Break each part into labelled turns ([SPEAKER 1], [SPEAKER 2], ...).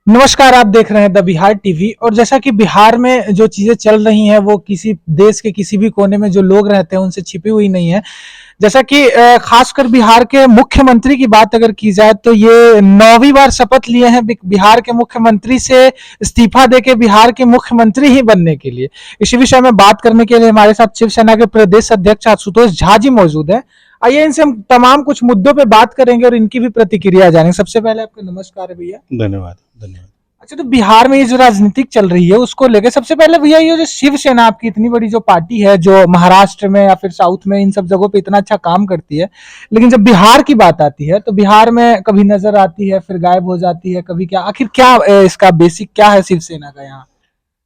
[SPEAKER 1] नमस्कार, आप देख रहे हैं द बिहार टीवी। और जैसा कि बिहार में जो चीजें चल रही हैं वो किसी देश के किसी भी कोने में जो लोग रहते हैं उनसे छिपी हुई नहीं है। जैसा कि खासकर बिहार के मुख्यमंत्री की बात अगर की जाए तो ये 9वीं बार शपथ लिए हैं बिहार के मुख्यमंत्री से इस्तीफा देके बिहार के मुख्यमंत्री ही बनने के लिए। इसी विषय में बात करने के लिए हमारे साथ शिवसेना के प्रदेश अध्यक्ष आशुतोष झा जी मौजूद हैं। आइए इनसे हम तमाम कुछ मुद्दों पे बात करेंगे और इनकी भी प्रतिक्रिया जानेंगे। सबसे पहले आपका नमस्कार है भैया।
[SPEAKER 2] धन्यवाद धन्यवाद।
[SPEAKER 1] अच्छा, तो बिहार में ये जो राजनीतिक चल रही है उसको लेकर सबसे पहले भैया ये जो शिवसेना आपकी इतनी बड़ी जो पार्टी है जो महाराष्ट्र में या फिर साउथ में इन सब जगहों पे इतना अच्छा काम करती है, लेकिन जब बिहार की बात आती है तो बिहार में कभी नजर आती है फिर गायब हो जाती है, कभी क्या, आखिर क्या इसका बेसिक क्या है शिवसेना का यहाँ?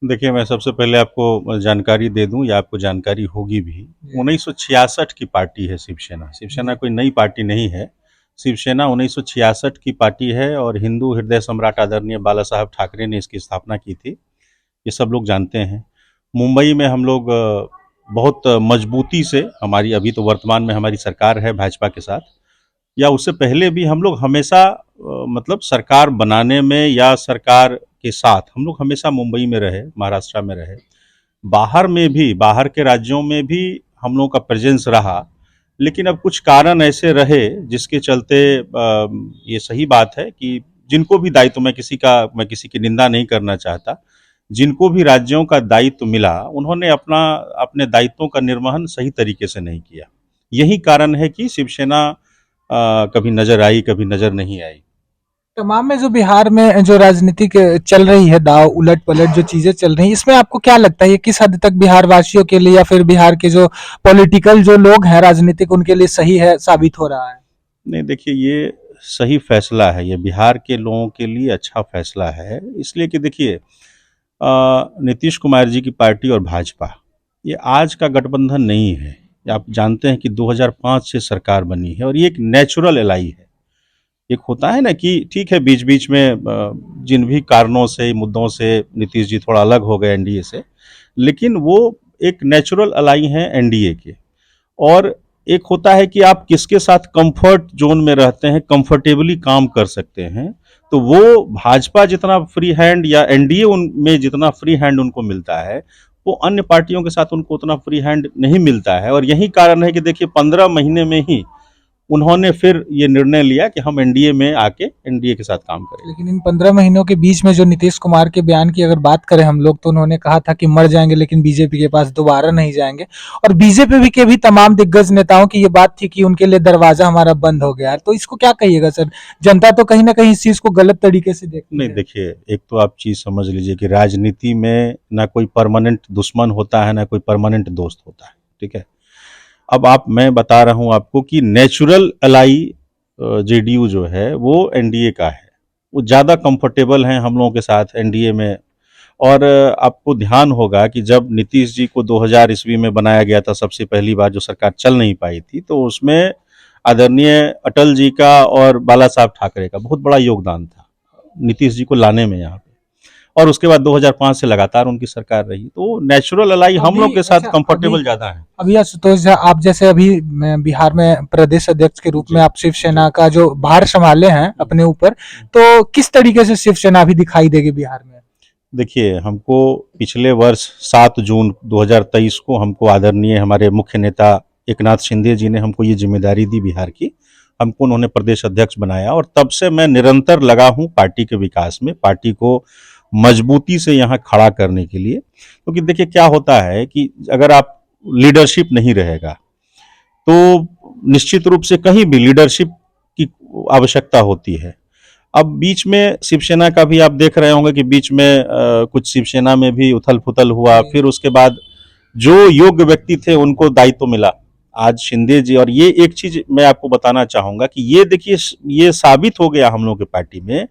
[SPEAKER 2] देखिए, मैं सबसे पहले आपको जानकारी दे दूं, या आपको जानकारी होगी भी। 1966 की पार्टी है शिवसेना। शिवसेना कोई नई पार्टी नहीं है। शिवसेना 1966 की पार्टी है और हिंदू हृदय सम्राट आदरणीय बाला साहब ठाकरे ने इसकी स्थापना की थी। ये सब लोग जानते हैं। मुंबई में हम लोग बहुत मजबूती से, हमारी अभी तो वर्तमान में हमारी सरकार है भाजपा के साथ, या उससे पहले भी हम लोग हमेशा मतलब सरकार बनाने में या सरकार के साथ हम लोग हमेशा मुंबई में रहे, महाराष्ट्र में रहे। बाहर में भी, बाहर के राज्यों में भी हम लोगों का प्रेजेंस रहा। लेकिन अब कुछ कारण ऐसे रहे जिसके चलते ये सही बात है कि जिनको भी दायित्व, मैं किसी की निंदा नहीं करना चाहता, जिनको भी राज्यों का दायित्व मिला उन्होंने अपने दायित्वों का निर्वहन सही तरीके से नहीं किया। यही कारण है कि शिवसेना कभी नजर आई, कभी नजर नहीं आई।
[SPEAKER 1] तमाम में जो बिहार में जो राजनीतिक चल रही है, दाव उलट पलट जो चीजें चल रही हैं, इसमें आपको क्या लगता है ये किस हद तक बिहार वासियों के लिए या फिर बिहार के जो पॉलिटिकल जो लोग हैं राजनीतिक उनके लिए सही है साबित हो रहा है?
[SPEAKER 2] नहीं, देखिए, ये सही फैसला है, ये बिहार के लोगों के लिए अच्छा फैसला है। इसलिए कि देखिए, नीतीश कुमार जी की पार्टी और भाजपा, ये आज का गठबंधन नहीं है। आप जानते हैं कि 2005 से सरकार बनी है और ये एक नेचुरल एलाई है। एक होता है ना कि ठीक है, बीच बीच में जिन भी कारणों से, मुद्दों से नीतीश जी थोड़ा अलग हो गए एनडीए से, लेकिन वो एक नेचुरल अलाई हैं एनडीए के। और एक होता है कि आप किसके साथ कंफर्ट जोन में रहते हैं, कंफर्टेबली काम कर सकते हैं। तो वो भाजपा जितना फ्री हैंड या एनडीए उनमें जितना फ्री हैंड उनको मिलता है, वो अन्य पार्टियों के साथ उनको उतना फ्री हैंड नहीं मिलता है। और यही कारण है कि देखिए, 15 महीने में ही उन्होंने फिर ये निर्णय लिया कि हम एनडीए में आके एनडीए के साथ काम करेंगे।
[SPEAKER 1] लेकिन इन 15 महीनों के बीच में जो नीतीश कुमार के बयान की अगर बात करें हम लोग, तो उन्होंने कहा था कि मर जाएंगे लेकिन बीजेपी के पास दोबारा नहीं जाएंगे। और बीजेपी भी के भी तमाम दिग्गज नेताओं की ये बात थी कि उनके लिए दरवाजा हमारा बंद हो गया है। तो इसको क्या कहिएगा सर? जनता तो कहीं ना कहीं इस चीज को गलत तरीके से देखती
[SPEAKER 2] नहीं,
[SPEAKER 1] है।
[SPEAKER 2] देखिए, एक तो आप चीज़ समझ लीजिए कि राजनीति में ना कोई परमानेंट दुश्मन होता है, ना कोई परमानेंट दोस्त होता है, ठीक है। अब मैं बता रहा हूं आपको कि नेचुरल अलाई जेडीयू जो है वो एनडीए का है। वो ज़्यादा कंफर्टेबल हैं हम लोगों के साथ एनडीए में। और आपको ध्यान होगा कि जब नीतीश जी को 2000 ईस्वी में बनाया गया था सबसे पहली बार, जो सरकार चल नहीं पाई थी, तो उसमें आदरणीय अटल जी का और बाला साहब ठाकरे का बहुत बड़ा योगदान था नीतीश जी को लाने में यहाँ पे। और उसके बाद 2005 से लगातार उनकी सरकार रही, तो नेचुरल अलाई हम लोग के साथ
[SPEAKER 1] अच्छा,
[SPEAKER 2] कंफर्टेबल ज़्यादा है।
[SPEAKER 1] अभी आशुतोष झा, आप जैसे अभी बिहार में प्रदेश अध्यक्ष के रूप में आप शिवसेना का जो भार संभाले हैं अपने ऊपर, तो किस तरीके से शिवसेना अभी दिखाई देगी बिहार में?
[SPEAKER 2] देखिए, हमको पिछले वर्ष 7 जून 2023 को हमको आदरणीय हमारे मुख्य नेता एकनाथ शिंदे जी ने हमको ये जिम्मेदारी दी बिहार की। हमको उन्होंने प्रदेश अध्यक्ष बनाया और तब से मैं निरंतर लगा हूँ पार्टी के विकास में, पार्टी को मजबूती से यहाँ खड़ा करने के लिए। क्योंकि देखिए, क्या होता है कि अगर आप लीडरशिप नहीं रहेगा तो निश्चित रूप से कहीं भी लीडरशिप की आवश्यकता होती है। अब बीच में शिवसेना का भी आप देख रहे होंगे कि बीच में कुछ शिवसेना में भी उथल पुथल हुआ। फिर उसके बाद जो योग्य व्यक्ति थे उनको दायित्व मिला, आज शिंदे जी। और ये एक चीज मैं आपको बताना चाहूंगा कि ये देखिए, ये साबित हो गया हम लोगों की पार्टी में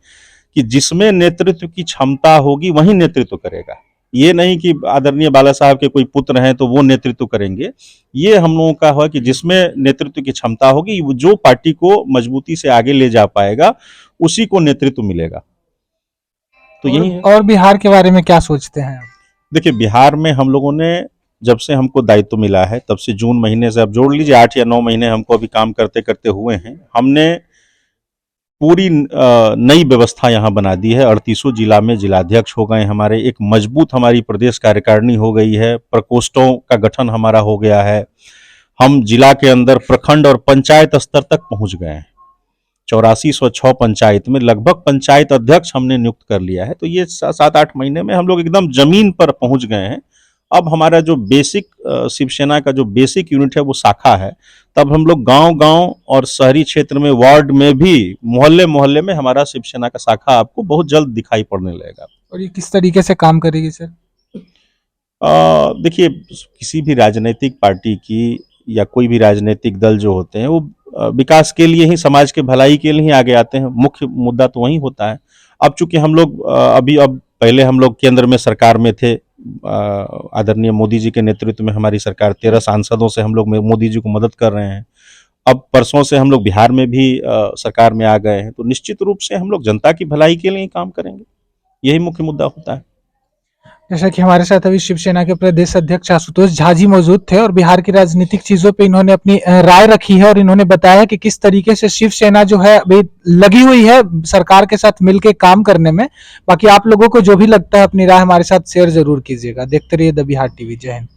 [SPEAKER 2] कि जिसमें नेतृत्व की क्षमता होगी वही नेतृत्व करेगा। ये नहीं कि आदरणीय बाला साहब के कोई पुत्र हैं तो वो नेतृत्व करेंगे। ये हम लोगों का है कि जिसमें नेतृत्व की क्षमता होगी, जो पार्टी को मजबूती से आगे ले जा पाएगा, उसी को नेतृत्व मिलेगा। तो यही है।
[SPEAKER 1] और बिहार के बारे में क्या सोचते हैं?
[SPEAKER 2] देखिए, बिहार में हम लोगों ने, जब से हमको दायित्व मिला है तब से जून महीने से आप जोड़ लीजिए 8 या 9 महीने हमको अभी काम करते करते हुए हैं। हमने पूरी नई व्यवस्था यहाँ बना दी है। 38 जिला में जिलाध्यक्ष हो गए हमारे, एक मजबूत हमारी प्रदेश कार्यकारिणी हो गई है, प्रकोष्ठों का गठन हमारा हो गया है। हम जिला के अंदर प्रखंड और पंचायत स्तर तक पहुंच गए हैं। 8406 पंचायत में लगभग पंचायत अध्यक्ष हमने नियुक्त कर लिया है। तो ये 7-8 महीने में हम लोग एकदम जमीन पर पहुंच गए हैं। अब हमारा जो बेसिक शिवसेना का जो बेसिक यूनिट है वो शाखा है। तब हम लोग गांव-गांव और शहरी क्षेत्र में, वार्ड में भी, मोहल्ले-मोहल्ले में हमारा शिवसेना का शाखा आपको बहुत जल्द दिखाई पड़ने लगेगा।
[SPEAKER 1] और ये किस तरीके से काम करेगी सर?
[SPEAKER 2] देखिए, किसी भी राजनीतिक पार्टी की या कोई भी राजनीतिक दल जो होते हैं वो विकास के लिए ही, समाज के भलाई के लिए ही आगे आते हैं। मुख्य मुद्दा तो वही होता है। अब चूंकि हम लोग पहले हम लोग केंद्र में सरकार में थे, आदरणीय मोदी जी के नेतृत्व में हमारी सरकार, 13 सांसदों से हम लोग मोदी जी को मदद कर रहे हैं। अब परसों से हम लोग बिहार में भी सरकार में आ गए हैं, तो निश्चित रूप से हम लोग जनता की भलाई के लिए ही काम करेंगे। यही मुख्य मुद्दा होता है।
[SPEAKER 1] जैसा कि हमारे साथ अभी शिवसेना के प्रदेश अध्यक्ष आशुतोष झा जी मौजूद थे और बिहार की राजनीतिक चीजों पे इन्होंने अपनी राय रखी है और इन्होंने बताया कि किस तरीके से शिवसेना जो है अभी लगी हुई है सरकार के साथ मिलकर काम करने में। बाकी आप लोगों को जो भी लगता है अपनी राय हमारे साथ शेयर जरूर कीजिएगा। देखते रहिए द बिहार टीवी। जय हिंद।